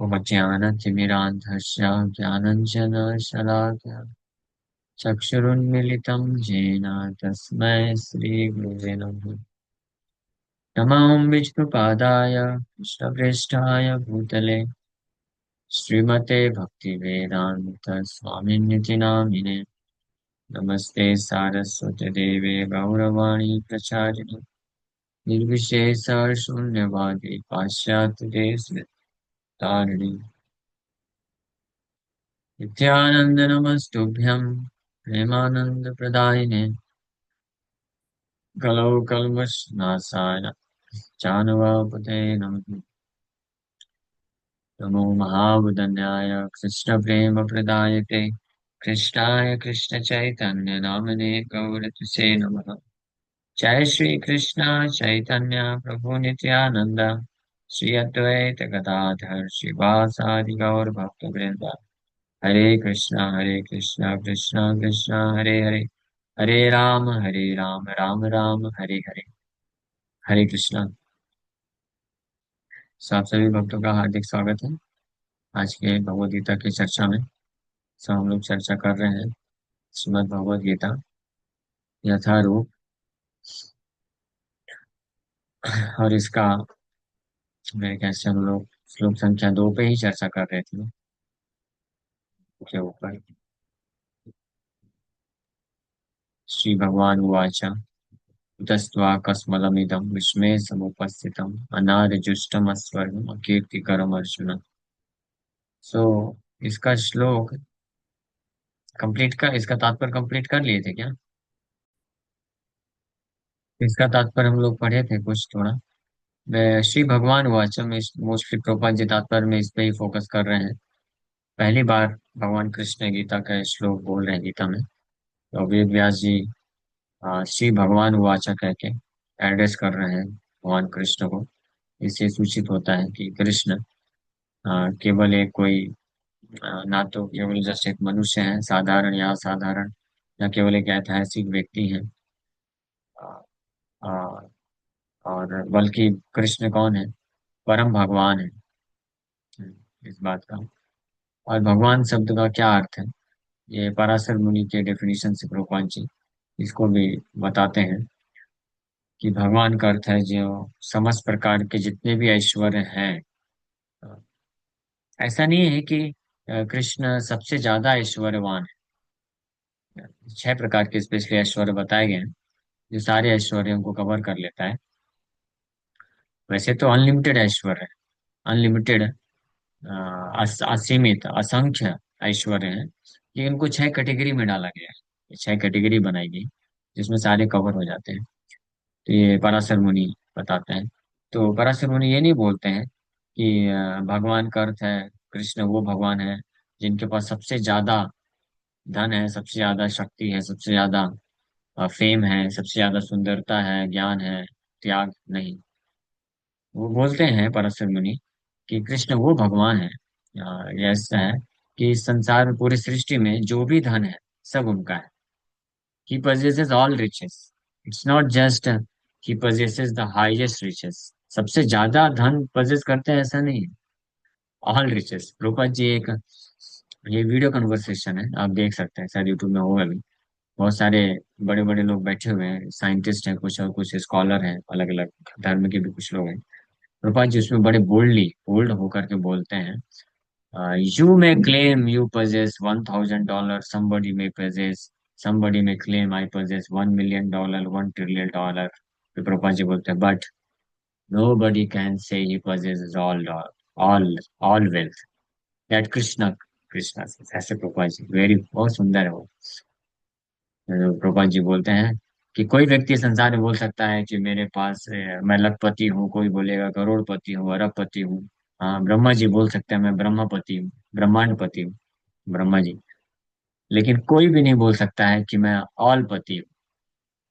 उपज्ञानतिमिरान्धस्य ज्ञानञ्जनशलाकया चक्षुरुन्मिलितं येन तस्मै श्रीगुरुवे नमः। नमः विष्णुपादाय कृष्णप्रेष्ठाय भूतले श्रीमते भक्तिवेदान्त स्वामिनिति नामिने। नमस्ते सारस्वती देवे गौरवाणी प्रचारिणे निर्विशेष शून्यवादी पाश्चात्य देश तारिणी। नित्यानंद नमस्तुभ्यं प्रेमानंद प्रदायिने कलौ कल्मषनाशाय चानुवापते नमः। नमो महावदन्याय कृष्ण प्रेम प्रदायते कृष्णाय कृष्ण चैतन्य नामने गौरतुसे नमः। जय श्री कृष्ण चैतन्य प्रभु नित्यानंद श्री अद्वैत गदाधर श्रीवासादि गौर भक्त वृंद। हरे कृष्णा कृष्णा कृष्णा हरे हरे हरे राम राम हरे हरे। हरे कृष्णा। सब सभी भक्तों का हार्दिक स्वागत है आज के भगवद गीता की चर्चा में। सब हम लोग चर्चा कर रहे हैं श्रीमद् भगवद गीता यथारूप। और इसका मेरे ख्याल से हम लोग श्लोक संख्या 2 पे ही चर्चा कर रहे थे के ऊपर। श्री भगवान उवाच उतस्त्वा कस्मलमिदं विस्मय समुपस्थितम् अनार्यजुष्टमस्वर्णम् अकीर्तिकरम् अर्जुन। सो इसका श्लोक कंप्लीट कर, इसका तात्पर्य कंप्लीट कर लिए थे क्या? इसका तात्पर्य हम लोग पढ़े थे कुछ थोड़ा। मैं श्री भगवान उवाच में मोस्टली प्रभुपाद जी तात्पर्य में इस पे ही फोकस कर रहे हैं। पहली बार भगवान कृष्ण गीता का श्लोक बोल रहे हैं गीता में, तो वेद व्यास जी श्री भगवान उवाच कह के एड्रेस कर रहे हैं भगवान कृष्ण को। इससे सूचित होता है कि कृष्ण केवल एक कोई ना तो केवल जस्ट एक मनुष्य है साधारण या असाधारण, या केवल एक ऐतिहासिक व्यक्ति है, अ, अ, और बल्कि कृष्ण कौन है? परम भगवान है। इस बात का और भगवान शब्द का क्या अर्थ है, ये पराशर मुनि के डेफिनेशन से प्रभुपाद जी इसको भी बताते हैं कि भगवान का अर्थ है जो समस्त प्रकार के जितने भी ऐश्वर्य हैं। अ, ऐसा नहीं है कि कृष्ण सबसे ज्यादा ऐश्वर्यवान है। 6 प्रकार के स्पेशली ऐश्वर्य बताए गए हैं जो सारे ऐश्वर्यों को कवर कर लेता है। वैसे तो अनलिमिटेड ऐश्वर्य है, अनलिमिटेड, असीमित असंख्य ऐश्वर्य है, लेकिन इनको 6 कैटेगरी में डाला गया है। ये 6 कैटेगरी बनाई गई जिसमें सारे कवर हो जाते हैं। तो ये पराशर मुनि बताते हैं। तो पराशर मुनि ये नहीं बोलते हैं कि भगवान का अर्थ है कृष्ण वो भगवान है जिनके पास सबसे ज्यादा धन है, सबसे ज्यादा शक्ति है, सबसे ज्यादा फेम है, सबसे ज्यादा सुंदरता है, ज्ञान है, त्याग नहीं। वो बोलते हैं पराशर मुनि कि कृष्ण वो भगवान है, ये ऐसा है कि इस संसार में पूरी सृष्टि में जो भी धन है सब उनका है। ही possesses all riches. It's not just he possesses the highest riches. सबसे ज्यादा धन possess करते हैं ऐसा नहीं है। ऑल रिचेस रूपा जी एक ये वीडियो कन्वर्सेशन है, आप देख सकते हैं, शायद यूट्यूब में होगा भी। बहुत सारे बड़े बड़े लोग बैठे हुए हैं, साइंटिस्ट हैं कुछ और कुछ स्कॉलर हैं, अलग अलग धर्म के भी कुछ लोग हैं। रूपा जी उसमें बड़े बोल्ड होकर के बोलते हैं, you may claim you possess $1,000. Somebody may claim I possess $1 million, $1 trillion. फिर प्रभुपाद जी बोलते हैं, but nobody can say he possesses all wealth. That Krishna says. ऐसे प्रभुपाद जी वेरी बहुत सुंदर है वो। प्रभुपाद जी बोलते हैं कि कोई व्यक्ति संसार में बोल सकता है कि मेरे पास मैं लखपति हूँ, कोई बोलेगा करोड़पति हूँ, अरबपति हूँ। हाँ, ब्रह्मा जी बोल सकते हैं मैं ब्रह्मपति हूँ, ब्रह्मांडपति हूँ, ब्रह्मा जी। लेकिन कोई भी नहीं बोल सकता है कि मैं ऑल पति हूँ,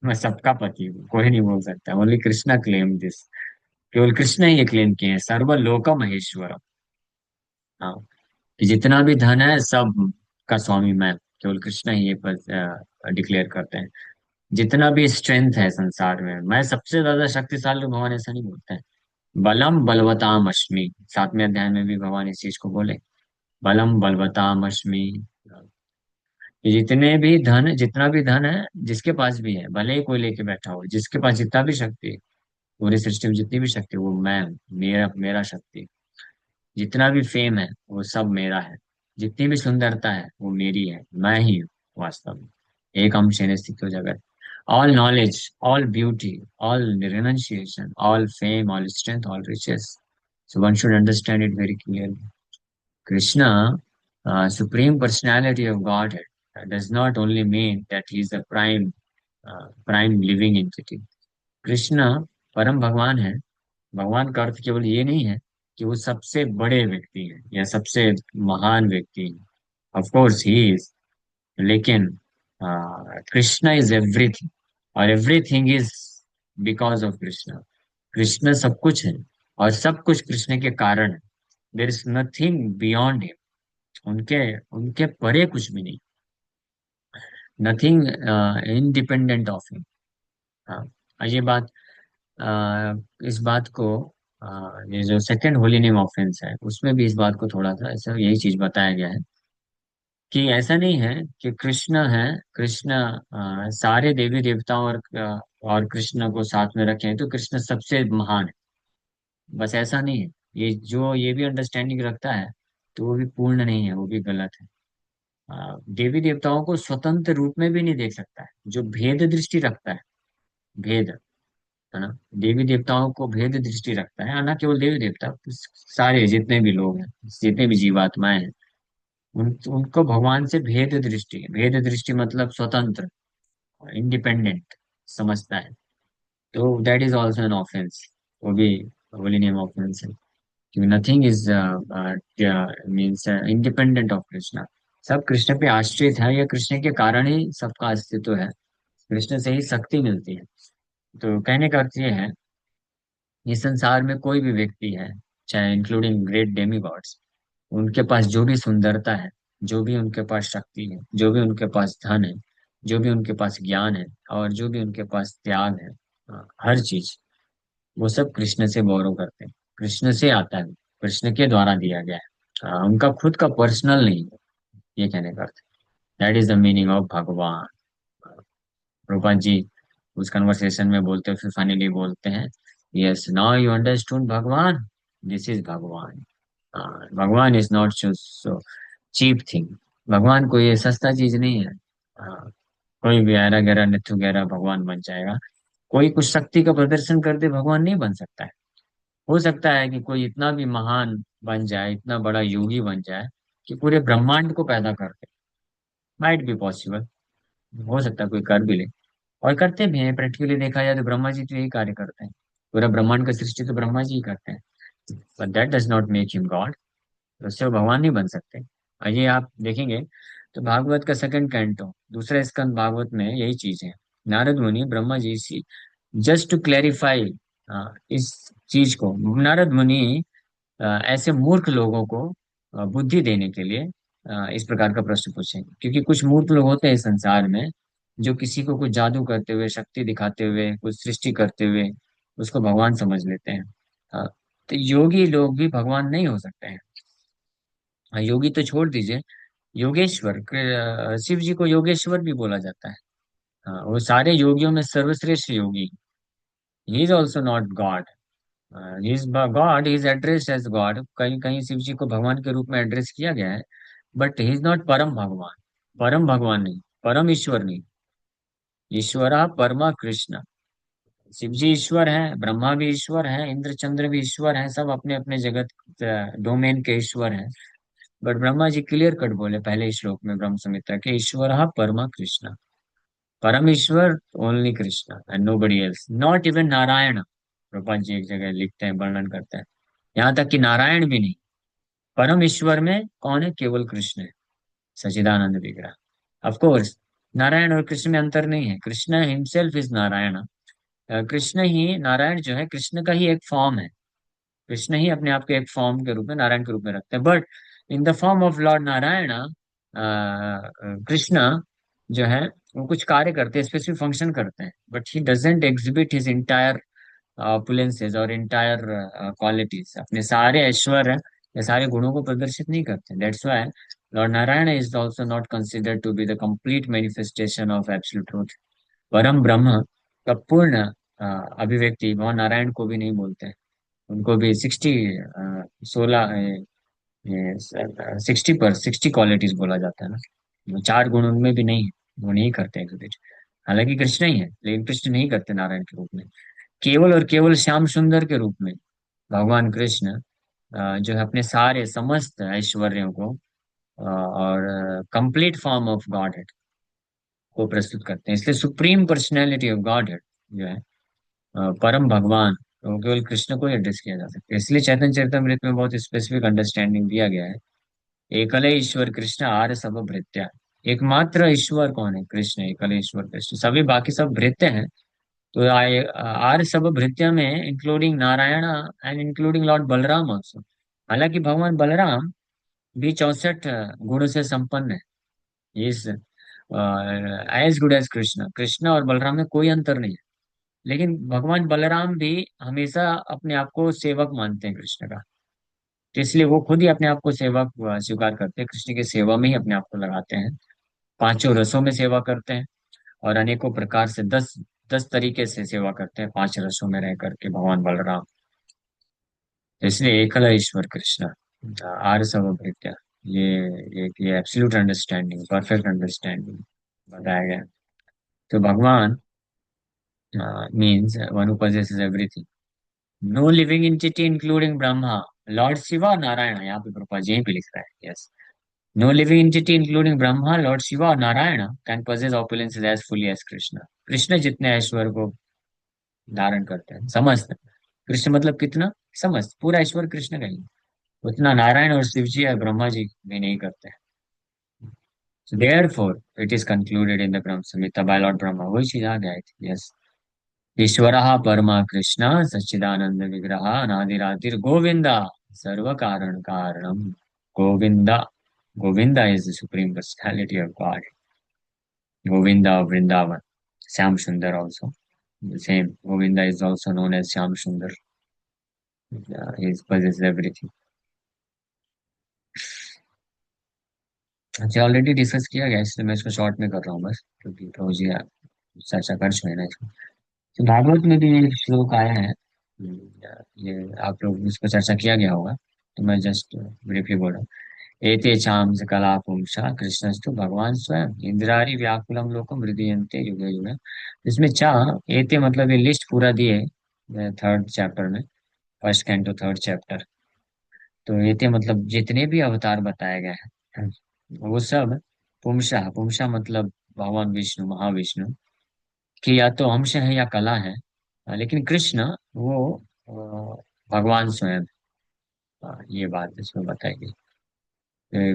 मैं सबका पति हूँ, कोई नहीं बोल सकता। Only Krishna claim this. केवल कृष्ण ही ये क्लेम किए हैं, सर्वलोक महेश्वरम। हाँ, कि जितना भी धन है सब का स्वामी मैं, केवल कृष्ण ही ये डिक्लेयर करते हैं। जितना भी स्ट्रेंथ है संसार में मैं सबसे ज्यादा शक्तिशाली हूँ, भगवान ऐसा नहीं बोलते हैं। बलम बलवताम अस्मि। 7वें अध्याय में भी भगवान इस चीज को बोले, बलम बलवताम अस्मि। कि जितना भी धन है, जिसके पास भी है, भले ही कोई लेके बैठा हो, जिसके पास जितना भी शक्ति है, पूरी सृष्टि में जितनी भी शक्ति है, वो मैं हूँ, मेरा मेरा शक्ति। जितना भी फेम है वो सब मेरा है। जितनी भी सुंदरता है वो मेरी है, मैं ही हूँ वास्तव में। एक अंश स्थितो जगत। All knowledge, all beauty, all renunciation, all fame, all strength, all riches, so one should understand it very clearly. Krishna, supreme personality of Godhead, does not only mean that he is the prime living entity. Krishna परम भगवान है। भगवान का अर्थ केवल ये नहीं है कि वो सबसे बड़े व्यक्ति हैं या सबसे महान व्यक्ति हैं। ऑफ कोर्स ही इज, लेकिन कृष्ण इज एवरीथिंग, और everything is because of Krishna. Krishna सब कुछ है, और सब कुछ कृष्ण के कारण है। There is nothing beyond him. उनके उनके परे कुछ भी नहीं। Nothing independent of him. हाँ। और इस बात को, ये जो सेकंड होली नेम ऑफेंस है उसमें भी इस बात को थोड़ा सा ऐसा यही चीज बताया गया है कि ऐसा नहीं है कि कृष्ण है, कृष्ण सारे देवी देवताओं और कृष्ण को साथ में रखें तो कृष्ण सबसे महान है। बस ऐसा नहीं है। ये भी अंडरस्टैंडिंग रखता है तो वो भी पूर्ण नहीं है, वो भी गलत है। देवी देवताओं को स्वतंत्र रूप में भी नहीं देख सकता है, जो भेद दृष्टि रखता है। भेद, है ना। देवी देवताओं को भेद दृष्टि रखता है, ना केवल देवी देवता, सारे जितने भी लोग हैं, जितने भी जीवात्माएं हैं, उनको भगवान से भेद दृष्टि है। भेद दृष्टि मतलब स्वतंत्र, इंडिपेंडेंट समझता है। तो that is also an offence. वो भी होली नेम ऑफेंस है, क्योंकि nothing is means independent of Krishna. सब कृष्ण पे आश्रित है, या कृष्ण के कारण ही सबका अस्तित्व है। कृष्ण से ही शक्ति मिलती है। तो कहने का अर्थ ये है, इस संसार में कोई भी व्यक्ति है, चाहे इंक्लूडिंग ग्रेट डेमी गॉड्स, उनके पास जो भी सुंदरता है, जो भी उनके पास शक्ति है, जो भी उनके पास धन है, जो भी उनके पास ज्ञान है, और जो भी उनके पास त्याग है, हर चीज, वो सब कृष्ण से गौरव करते हैं। कृष्ण से आता है, कृष्ण के द्वारा दिया गया है। उनका खुद का पर्सनल नहीं है। ये कहने का अर्थ, that is the meaning of भगवान। रूपा जी उस कन्वर्सेशन में बोलते हुए फिर फाइनली बोलते हैं, यस नाउ यू अंडरस्टूड भगवान, दिस इज भगवान। भगवान is not so cheap thing. भगवान कोई ये सस्ता चीज नहीं है। हाँ, कोई भी ऐरा गैरा निथु गैरा भगवान बन जाएगा। कोई कुछ शक्ति का प्रदर्शन कर दे, भगवान नहीं बन सकता है। हो सकता है कि कोई इतना भी महान बन जाए, इतना बड़ा योगी बन जाए कि पूरे ब्रह्मांड को पैदा कर दे। माइट बी पॉसिबल, हो सकता है कोई कर भी ले, और करते भी हैं। प्रैक्टिकली देखा जाए तो ब्रह्मा जी तो यही कार्य करते हैं। पूरा ब्रह्मांड का सृष्टि तो ब्रह्मा जी ही करते हैं। But that does not make him God. उससे वो भगवान नहीं बन सकते। और ये आप देखेंगे तो भागवत का सेकंड कैंटो, दूसरा स्कंद भागवत में यही चीज है। नारद मुनि ब्रह्मा जी सी, जस्ट टू क्लैरिफाई इस चीज को, नारद मुनि ऐसे मूर्ख लोगों को बुद्धि देने के लिए इस प्रकार का प्रश्न पूछेंगे, क्योंकि कुछ मूर्ख लोग होते हैं इस संसार में जो किसी को कुछ जादू करते हुए, शक्ति दिखाते हुए, कुछ सृष्टि करते हुए उसको भगवान समझ लेते हैं। तो योगी लोग भी भगवान नहीं हो सकते हैं। योगी तो छोड़ दीजिए, योगेश्वर शिव जी को योगेश्वर भी बोला जाता है। वो सारे योगियों में सर्वश्रेष्ठ योगी। He is also not God. He is God, he is addressed as God. कहीं कहीं शिव जी को भगवान के रूप में एड्रेस किया गया है, बट ही इज नॉट परम भगवान। परम भगवान नहीं, परम ईश्वर नहीं। ईश्वरा परमा कृष्ण। शिव जी ईश्वर है, ब्रह्मा भी ईश्वर है, इंद्र चंद्र भी ईश्वर है, सब अपने अपने जगत डोमेन के ईश्वर हैं। But Brahma ji clear cut बोले पहले श्लोक में ब्रह्म संहिता के, ईश्वर परमा कृष्ण। परम ईश्वर only Krishna and nobody else, not even Narayan. Prabhupada ji एक जगह लिखते हैं, वर्णन करते हैं, यहाँ तक कि नारायण भी नहीं। परम ईश्वर में कौन है? केवल कृष्ण है, सचिदानंद विग्रह। ऑफ कोर्स नारायण और कृष्ण में अंतर नहीं है। Krishna himself is Narayan. कृष्ण ही, नारायण जो है कृष्ण का ही एक फॉर्म है। कृष्ण ही अपने आप को एक फॉर्म के रूप में, नारायण के रूप में रखते हैं। But in the form of Lord Narayan, Krishna जो है वो कुछ कार्य करते हैं, स्पेसिफिक फंक्शन करते हैं, but he doesn't exhibit his entire opulences और इंटायर क्वालिटीज, अपने सारे ऐश्वर्य या सारे गुणों को प्रदर्शित नहीं करते। That's why lord Narayan is also not considered to be the complete manifestation of absolute truth. परम ब्रह्म का पूर्ण अ, अभिव्यक्ति भगवान नारायण को भी नहीं बोलते हैं। उनको भी 16 60 क्वालिटीज बोला जाता है ना, चार गुण उनमें भी नहीं है। वो नहीं करते एग्जिबिट। हालांकि कृष्ण ही है, लेकिन कृष्ण नहीं करते नारायण के रूप में। केवल और केवल श्याम सुंदर के रूप में भगवान कृष्ण जो है अपने सारे समस्त ऐश्वर्यों को और कंप्लीट फॉर्म ऑफ गॉड को प्रस्तुत करते हैं। इसलिए सुप्रीम पर्सनैलिटी ऑफ गॉड जो है परम भगवान, तो केवल कृष्ण को ही एड्रेस किया जा सकता है। इसलिए चैतन्य चरितमृत में बहुत स्पेसिफिक अंडरस्टैंडिंग दिया गया है। एकले ईश्वर कृष्ण आर्य सब भृत्या। एकमात्र ईश्वर कौन है? कृष्ण, एकले ईश्वर कृष्ण, सभी बाकी सब भृत्य हैं। तो आर्य सब भृत्य में including Narayan and including Lord Balram also. हालांकि भगवान बलराम भी 64 गुणों से संपन्न है। Is as good as Krishna, Krishna और बलराम में कोई अंतर नहीं है। लेकिन भगवान बलराम भी हमेशा अपने आप को सेवक मानते हैं कृष्ण का। तो इसलिए वो खुद ही अपने आप को सेवक स्वीकार करते हैं, कृष्ण की सेवा में ही अपने आप को लगाते हैं। पांचों रसों में सेवा करते हैं और अनेकों प्रकार से 10 तरीके से सेवा करते हैं, 5 रसों में रह करके भगवान बलराम। तो इसलिए एकल ईश्वर कृष्ण आर्य सर्वभृत्य, ये एब्सोल्यूट अंडरस्टैंडिंग, परफेक्ट अंडरस्टैंडिंग बताया गया। तो भगवान means one who possesses everything. No living entity including Brahma, lord Shiva, Narayan, यहाँ पे प्रभुपाद जी पे लिख रहा है। Yes, no living entity including Brahma, lord Shiva और Narayan can possess opulences as fully as Krishna. Krishna जितने ऐश्वर्य को धारण करते हैं समस्त, कृष्ण मतलब कितना? समस्त, पूरा ऐश्वर्य कृष्ण का ही, उतना नारायण और शिव जी और ब्रह्मा जी भी नहीं करते। So therefore, it is concluded in the Brahma Samhita by Lord Brahma, वही चीज आ गया थी। यस, ईश्वरः परमा कृष्ण सच्चिदानंद विग्रह अनादिरादिर गोविंदा सर्व कारण कारणम। Govinda, Govinda is the supreme personality of God. Govinda of Vrindavan, Syam Sundar also. The same, Govinda is also known as Syam Sundar. He possesses everything. अच्छा, already discuss किया गया, इसलिए मैं इसको शॉर्ट में कर रहा हूँ बस, क्योंकि रोज ही चर्चा कर चुके हैं ना इसको। तो भागवत में भी एक श्लोक आया है। ये आप लोग इसको चर्चा किया गया होगा, तो मैं जस्ट ब्रीफली बोल रहा हूँ। एते चाम कला पुंसा कृष्णस्तु भगवान स्वयं इंद्रारी व्याकुलम लोकम हृदयन्ते युगे युगे। इसमें चा, एते मतलब ये लिस्ट पूरा दिए 3rd चैप्टर में, फर्स्ट कैंटो 3rd चैप्टर। तो एते मतलब जितने भी अवतार बताए गए हैं वो सब पुंसा, पुंसा मतलब भगवान विष्णु, महाविष्णु की या तो अंश है या कला है। लेकिन कृष्ण वो भगवान स्वयं, ये बात इसमें बताई गई।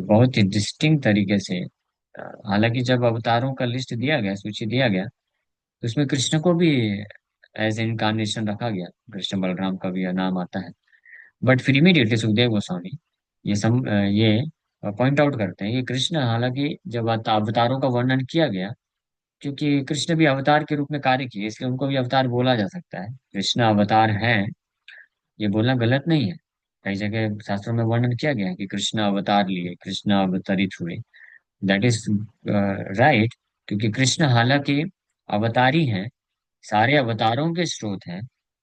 बहुत ही डिस्टिंक्ट तरीके से। हालांकि जब अवतारों का लिस्ट दिया गया, सूची दिया गया, तो उसमें कृष्ण को भी एज इनकारनेशन रखा गया। कृष्ण बलराम का भी यह नाम आता है। बट फिर इमीडिएटली सुखदेव गोस्वामी ये पॉइंट आउट करते हैं कि कृष्ण, हालांकि जब अवतारों का वर्णन किया गया, क्योंकि कृष्ण भी अवतार के रूप में कार्य किए, इसलिए उनको भी अवतार बोला जा सकता है। कृष्ण अवतार है, ये बोलना गलत नहीं है। कई जगह शास्त्रों में वर्णन किया गया है कि कृष्ण अवतार लिए, कृष्ण अवतरित हुए। दैट इज राइट, क्योंकि कृष्ण हालांकि अवतारी हैं, सारे अवतारों के स्रोत हैं,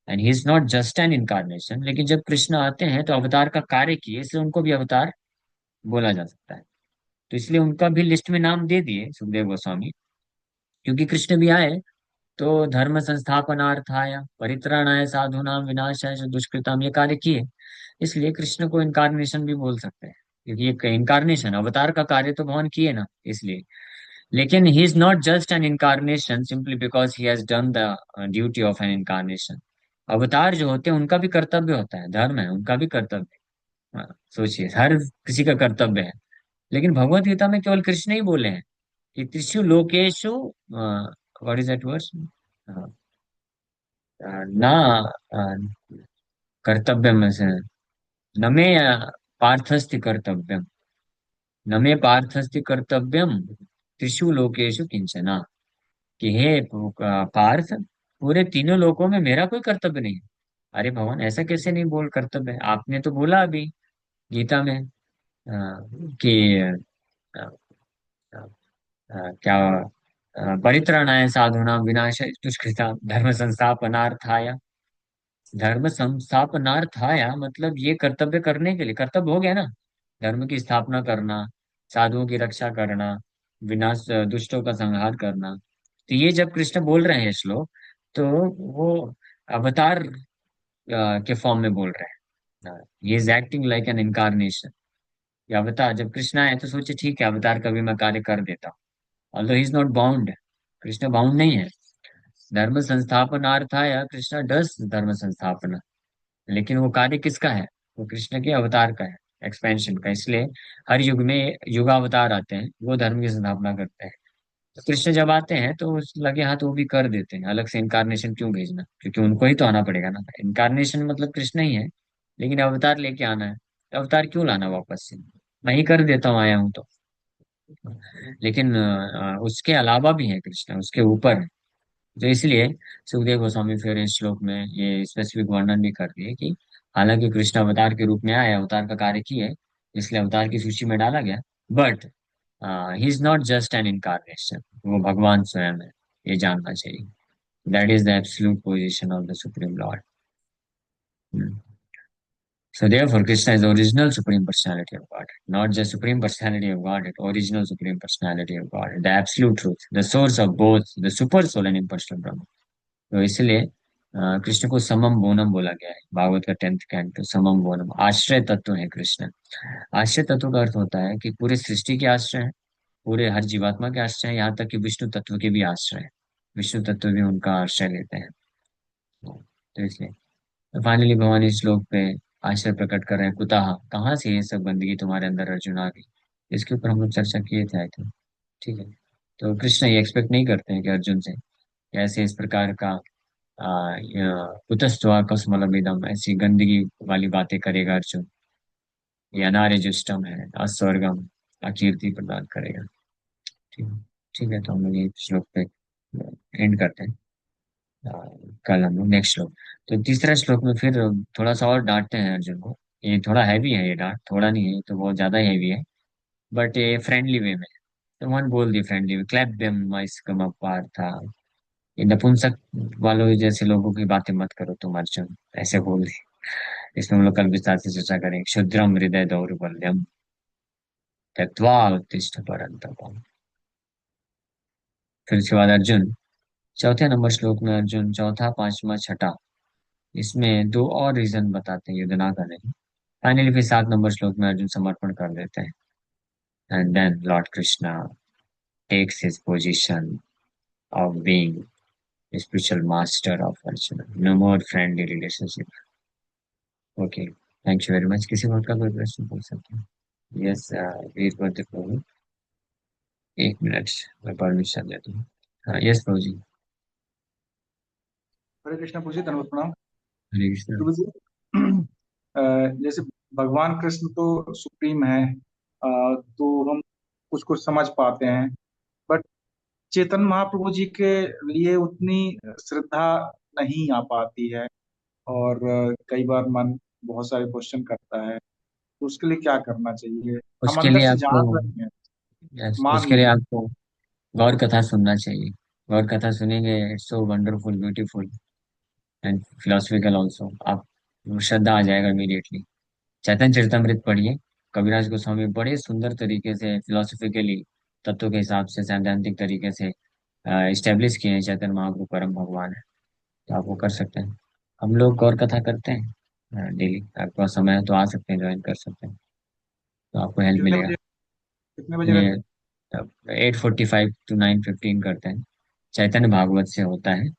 and he is not just an incarnation. लेकिन जब कृष्ण आते हैं तो अवतार का कार्य किए, इसलिए उनको भी अवतार बोला जा सकता है। तो इसलिए उनका भी लिस्ट में नाम दे दिए सुखदेव गोस्वामी, क्योंकि कृष्ण भी आए तो धर्म संस्थापनार्थाय परित्राणाय साधूनां विनाशाय च दुष्कृताम, ये कार्य किए। इसलिए कृष्ण को इनकारनेशन भी बोल सकते हैं, क्योंकि ये इनकारनेशन, अवतार का कार्य तो भगवान किए ना, इसलिए। लेकिन he is not just an incarnation simply because he has done the duty of N incarnation. अवतार जो होते हैं उनका भी कर्तव्य होता है, धर्म है, उनका भी कर्तव्य है। सोचिए, हर किसी का कर्तव्य है। लेकिन भगवत गीता में केवल कृष्ण ही बोले हैं कि त्रिषु लोकेशु, व्हाट इज दैट वर्स, ना कर्तव्य में से, न मे पार्थस्ति कर्तव्यम, न मे पार्थस्ति कर्तव्यम त्रिषु लोकेशु किंचना। कि हे पार्थ, पूरे तीनों लोकों में मेरा कोई कर्तव्य नहीं है। अरे भगवान, ऐसा कैसे नहीं बोल कर्तव्य है? आपने तो बोला अभी गीता में कि क्या परित्राणाय साधूनां विनाशाय दुष्कृतां धर्म संस्थापनार्थाय। धर्म संस्थापनार्थाय मतलब ये कर्तव्य करने के लिए, कर्तव्य हो गया ना, धर्म की स्थापना करना, साधुओं की रक्षा करना, विनाश दुष्टों का संहार करना। तो ये जब कृष्ण बोल रहे हैं श्लोक, तो वो अवतार के फॉर्म में बोल रहे हैं। He is acting like an incarnation. ये अवतार जब कृष्ण आए तो सोचे ठीक है, अवतार का भी मैं कार्य कर देता हूँ। Although he is not bound, Krishna bound नहीं है। धर्म संस्थापनार्थाय कृष्ण डस धर्म संस्थापना, लेकिन वो कार्य किसका है? वो कृष्ण के अवतार का है, एक्सपेंशन का। इसलिए हर युग में युगावतार आते हैं, वो धर्म की स्थापना करते हैं। तो कृष्ण जब आते हैं तो लगे हाथ वो भी कर देते हैं, अलग से इनकारनेशन क्यों भेजना, क्योंकि उनको ही तो आना पड़ेगा ना। इनकारनेशन मतलब कृष्ण ही है, लेकिन अवतार लेके आना है, तो अवतार क्यों लाना वापस से? मैं ही कर देता हूँ, आया हूँ तो। लेकिन उसके अलावा भी है कृष्ण, उसके ऊपर है। तो इसलिए सुखदेव गोस्वामी फिर इस श्लोक में ये स्पेसिफिक वर्णन भी कर दिए कि हालांकि कृष्ण अवतार के रूप में आए, अवतार का कार्य किए, इसलिए अवतार की सूची में डाला गया, but he is not just an incarnation, वो भगवान स्वयं है। ये जानना चाहिए। That is the absolute position of the supreme Lord. So therefore, Krishna is the original Supreme Personality of God, not just Supreme Personality of God, it original Supreme Personality of God, the absolute truth, the source of both the Super Soul and Impersonal Brahman। तो इसलिए कृष्ण को समम Bonham बोला गया है, भागवत का 10th canto, समम Bonham, आश्रय तत्व है कृष्ण। आश्रय तत्व का अर्थ होता है कि पूरे सृष्टि के आश्रय है, पूरे हर जीवात्मा के आश्रय है, यहाँ तक कि विष्णु तत्व के भी आश्रय है। विष्णु तत्व भी उनका आश्रय लेते हैं। तो इसलिए तो फाइनली भगवान इस श्लोक पे आश्चर्य प्रकट कर रहे हैं, कुतः, कहाँ से ये सब बंदगी तुम्हारे अंदर अर्जुन आ गई। इसके ऊपर हम लोग चर्चा किए थे आई थिंक। ठीक है। तो कृष्ण ये एक्सपेक्ट नहीं करते हैं कि अर्जुन से ऐसे इस प्रकार का कुतस्त्वा कस्मलमिदम, ऐसी गंदगी वाली बातें करेगा अर्जुन। ये अनार्य जुष्टम है, अस्वर्गम, अकीर्ति प्रदान करेगा। ठीक है। ठीक है, तो हम लोग ये श्लोक पे एंड करते हैं। आ, कल हम लोग नेक्स्ट श्लोक। तो तीसरा श्लोक में फिर थोड़ा सा और डांटते हैं अर्जुन को। ये थोड़ा हैवी है, ये डांट थोड़ा नहीं है, ये तो बहुत ज्यादा हैवी है, बट ये फ्रेंडली वे में। तो वन बोल दी फ्रेंडली वे, क्लैप देम माइस्कम अपार था। ये नपुंसक वालों जैसे लोगों की बातें मत करो तुम अर्जुन, ऐसे बोल दी। इसमें हम लोग कल विस्तार से चर्चा करेंगे। क्षुद्रम हृदय दौर्बल्यम त्यक्त्वा उत्तिष्ठ परन्तप। फिर उसके बाद अर्जुन, चौथे नंबर श्लोक में अर्जुन, चौथा पांचवा छठा, इसमें दो और रीजन बताते हैं युद्ध ना करने के। फाइनली फिर 7 नंबर श्लोक में अर्जुन समर्पण कर देते हैं। And then lord Krishna takes his position of being spiritual master of Arjun. No more friendly relationship. Okay, thank you very much. किसी और का कोई प्रश्न पूछ सकते हैं? यस, वीर भद्र प्रभु, 1 मिनट, मैं परमिशन देता हूँ। हाँ, यस प्रभु जी। हरे कृष्णा प्रभु जी, धन्यवाद प्रणाम। हरे कृष्ण। प्रभु जी, जैसे भगवान कृष्ण तो सुप्रीम है, तो हम कुछ कुछ समझ पाते हैं, बट चेतन महाप्रभु जी के लिए उतनी श्रद्धा नहीं आ पाती है। और कई बार मन बहुत सारे क्वेश्चन करता है, तो उसके लिए क्या करना चाहिए? हम उसके अंदर लिए से आपको, जान रहे हैं, यस, मान उसके नहीं लिए रहे। आपको गौर कथा सुनना चाहिए। गौर कथा सुनेंगे, it's so wonderful, beautiful and philosophical also. आप श्रद्धा आ जाएगा इमीडिएटली। चैतन्य चरितमृत पढ़िए, कविराज गोस्वामी बड़े सुंदर तरीके से फिलोसफिकली, तत्व के हिसाब से सैद्धांतिक तरीके से इस्टेब्लिश किए हैं। चैतन्य महाप्रभु परम भगवान है, तो आप वो कर सकते हैं। हम लोग गौर कथा करते हैं डेली। आपका समय है तो आ सकते हैं, ज्वाइन कर सकते हैं, तो आपको हेल्प कितने मिलेगा। बजे कितने बजे ये रहते 8:45 to 9:15 करते हैं, चैतन्य भागवत से होता है।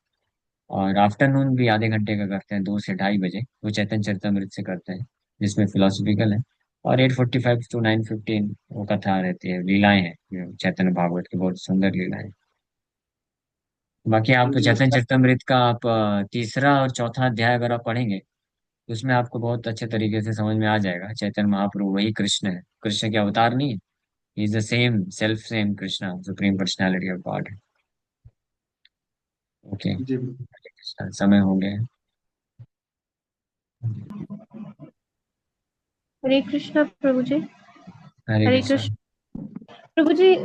और आफ्टरनून भी आधे घंटे का करते हैं, 2 से 2:30 बजे, वो चैतन्य चरितमृत से करते हैं, जिसमें फिलोसफिकल है। और 8:45 to 9:15 वो कथा रहती है, लीलाएं हैं, ये चैतन्य भागवत की बहुत सुंदर लीलाएं। बाकी आप प्रभु जी? उस चैतन्य चरितमृत का आप तीसरा और चौथा अध्याय अगर आप पढ़ेंगे, तो उसमें आपको बहुत अच्छे तरीके से समझ में आ जाएगा चैतन्य महाप्रभु वही कृष्ण है, कृष्ण के अवतार नहीं है। Is the same self same Krishna, supreme personality of God. Okay, जी बिल्कुल। समय हो गया है। हरे कृष्णा प्रभु जी। हरे हरे कृष्णा। कृष्ण प्रभु जी।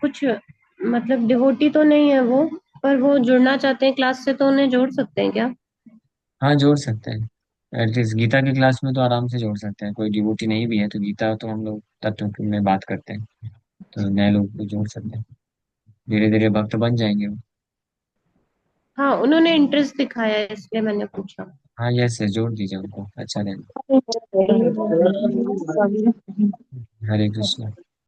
कुछ मतलब डिवोटी तो नहीं है वो, पर वो जुड़ना चाहते हैं क्लास से, तो उन्हें जोड़ सकते हैं क्या? हाँ, जोड़ सकते हैं। एटलीस्ट गीता की क्लास में तो आराम से जोड़ सकते हैं। कोई डिवोटी नहीं भी है तो गीता तो हम लोग तत्व में बात करते हैं, तो नए लोग को जोड़ सकते हैं। धीरे धीरे भक्त बन जाएंगे वो। हाँ, उन्होंने इंटरेस्ट दिखाया है इसलिए मैंने पूछा। हाँ, यस यस, जोड़ दीजिए उनको, अच्छा रहेगा। हरे कृष्णा।